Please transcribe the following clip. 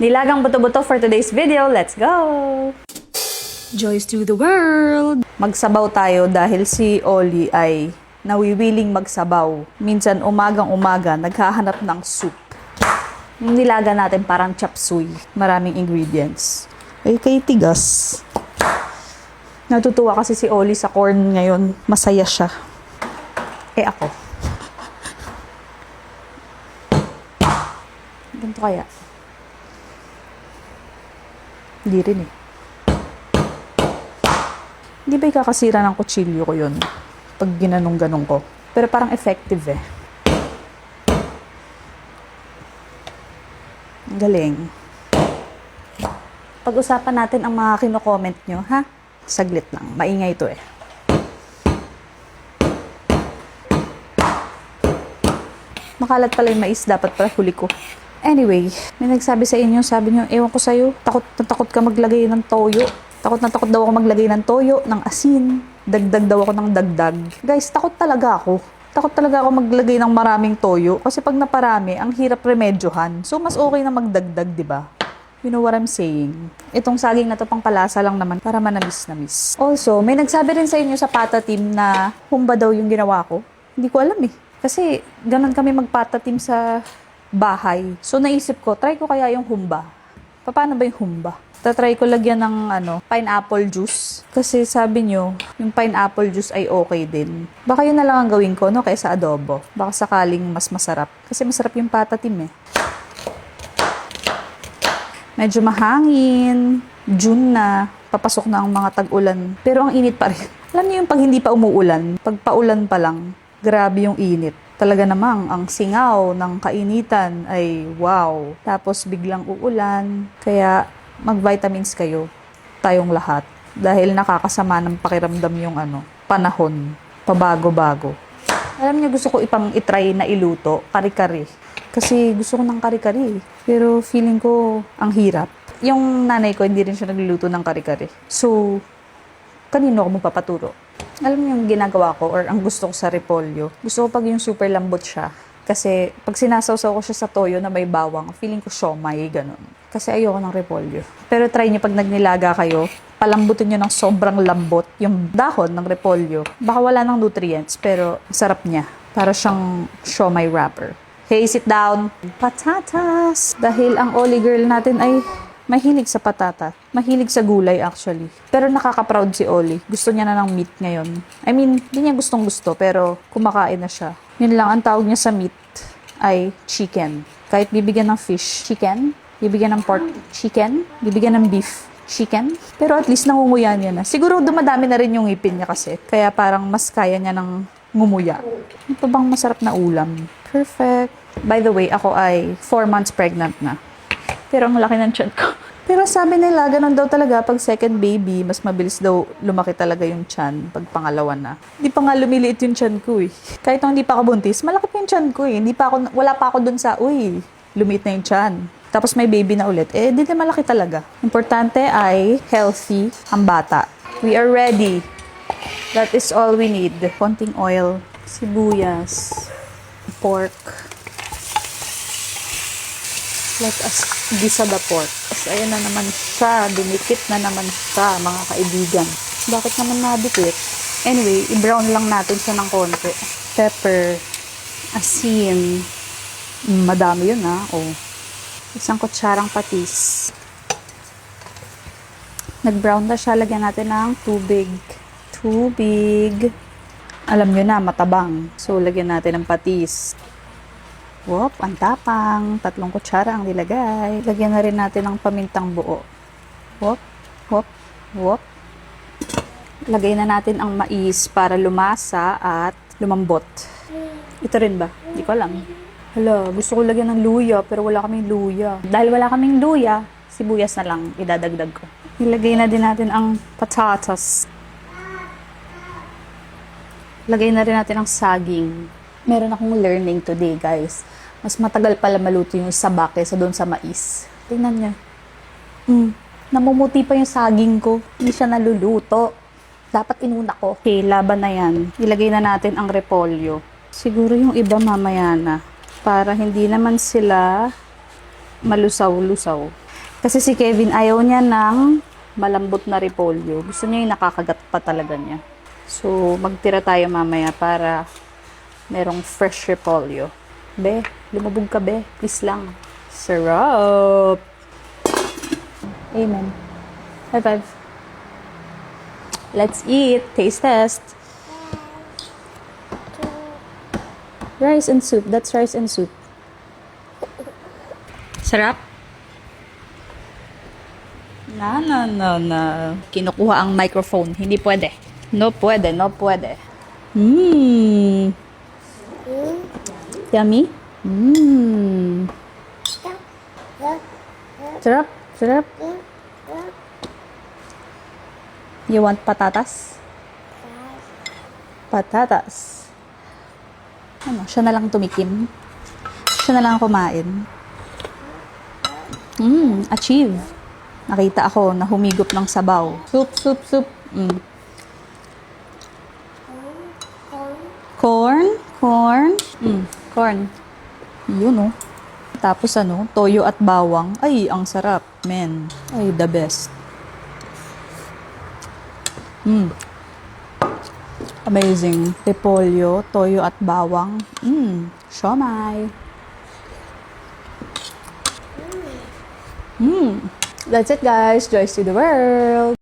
Nilagang buto-buto for today's video. Let's go! Joys to the world! Magsabaw tayo dahil si Oli ay nawiwiling magsabaw. Minsan umagang-umaga naghahanap ng soup. Yung nilaga natin parang chop suey. Maraming ingredients. Ay kay tigas. Natutuwa kasi si Oli sa corn ngayon. Masaya siya. Eh ako. Ganito kaya? Hindi rin eh. Hindi ba ikakasira ng kutsilyo ko yun? Pag ginanong-ganong ko. Pero parang effective eh. Galing. Pag-usapan natin ang mga kino-comment nyo, ha? Saglit lang. Maingay to eh. Makalat pala yung mais, dapat pala huli ko. Anyway, may nagsabi sa inyo, sabi nyo, ewan ko sa'yo, takot na takot ka maglagay ng toyo. Takot na takot daw ako maglagay ng toyo, ng asin. Dagdag daw ako ng dagdag. Guys, takot talaga ako. Takot talaga ako maglagay ng maraming toyo. Kasi pag naparami, ang hirap remedyohan. So, mas okay na magdagdag, di ba? You know what I'm saying? Itong saging na to pang palasa lang naman para manamis-namis. Also, may nagsabi rin sa inyo sa pata team na humba daw yung ginawa ko. Hindi ko alam eh. Kasi ganun kami magpata team sa bahay. So, naisip ko, try ko kaya yung humba. Paano ba yung humba? Tatry ko lagyan ng pineapple juice. Kasi sabi nyo, yung pineapple juice ay okay din. Baka yun na lang ang gawin ko, no? Kaysa adobo. Baka sakaling mas masarap. Kasi masarap yung pata team eh. Medyo mahangin. June na. Papasok na ang mga tag-ulan. Pero ang init pa rin. Alam niyo yung pag hindi pa umuulan, pag paulan pa lang, grabe yung init. Talaga namang ang singaw ng kainitan ay wow. Tapos biglang uulan. Kaya mag-vitamins kayo, tayong lahat. Dahil nakakasama ng pakiramdam yung panahon. Pabago-bago. Alam niyo, gusto ko itry na iluto, kari-kari. Kasi gusto ko ng kari-kari. Pero feeling ko ang hirap. Yung nanay ko, hindi rin siya nagluluto ng kari-kari. So, kanino ako magpapaturo? Alam niyo yung ginagawa ko or ang gusto ko sa repolyo. Gusto ko pag yung super lambot siya. Kasi pag sinasawsaw ko siya sa toyo na may bawang, feeling ko siomay, ganun. Kasi ayoko ng repolyo. Pero try niyo pag nagnilaga kayo, palambutin niyo ng sobrang lambot yung dahon ng repolyo. Baka wala ng nutrients, pero sarap niya. Para siyang siomay wrapper. Hey, sit down! Patatas! Dahil ang Oli girl natin ay mahilig sa patata. Mahilig sa gulay actually. Pero nakaka-proud si Oli. Gusto niya na ng meat ngayon. I mean, hindi niya gustong-gusto pero kumakain na siya. Yun lang, ang tawag niya sa meat ay chicken. Kahit bibigyan ng fish, chicken. Bibigyan ng pork, chicken. Bibigyan ng beef, chicken. Pero at least nangunguya niya na. Siguro dumadami na rin yung ngipin niya kasi. Kaya parang mas kaya niya ng ngumuya. Ano pa bang masarap na ulam? Perfect. By the way, ako ay 4 months pregnant na. Pero ang laki ng tiyan ko. Pero sabi nila, ganun daw talaga pag second baby, mas mabilis daw lumaki talaga yung tiyan pag pangalawa na. Hindi pa nga lumiliit yung tiyan ko eh. Kahit nung hindi pa ako buntis, malaki pa yung tiyan ko eh. Wala pa ako dun sa, lumiit na yung tiyan. Tapos may baby na ulit. Eh, di na malaki talaga. Importante ay healthy ang bata. We are ready. That is all we need. Konting oil, sibuyas, pork. Let us gisa the pork. Tapos ayan na naman siya. Dinikit na naman siya, mga kaibigan. Bakit naman nadikit? Anyway, i-brown lang natin siya ng konti. Pepper, asin. Madami yun ha. Isang kutsarang patis. Nag-brown na siya. Lagyan natin ng tubig. Tubig. Alam nyo na, matabang. So, lagyan natin ng patis. Wop, ang tapang. 3 kutsara ang nilagay. Lagyan na rin natin ng pamintang buo. Wop, wop, wop. Lagay na natin ang mais para lumasa at lumambot. Ito rin ba? Hindi ko alam. Hala, gusto ko lagyan ng luya pero wala kaming luya. Dahil wala kaming luya, sibuyas na lang idadagdag ko. Ilagay na din natin ang patatas. Lagay na rin natin ang saging. Meron akong learning today, guys. Mas matagal pala maluto yung saba kaysa doon sa mais. Tingnan niyo. Namumuti pa yung saging ko. Hindi siya naluluto. Dapat inuna ko. Okay, laban na yan. Ilagay na natin ang repolyo. Siguro yung iba mamaya na. Para hindi naman sila malusaw-lusaw. Kasi si Kevin ayaw niya ng malambot na repolyo. Gusto niya yung nakakagat pa talaga niya. So, magtira tayo mamaya para merong fresh repolyo. Be, lumubog ka be. Please lang. Sarap! Amen. High five. Let's eat. Taste test. Rice and soup. That's rice and soup. Sarap? Na. Kinukuha ang microphone. Hindi pwede. No pwede, no pwede. Yummy? Sarap? Sarap? You want patatas? Patatas. Ano, siya na lang tumikim. Siya na lang kumain. Achieve. Nakita ako na humigop ng sabaw. Soup. Corn? Corn. Yun, oh. Tapos ano, toyo at bawang. Ay, ang sarap, men. Ay, the best. Amazing. Repolyo, toyo at bawang. Siomai. That's it, guys. Joyce to the world.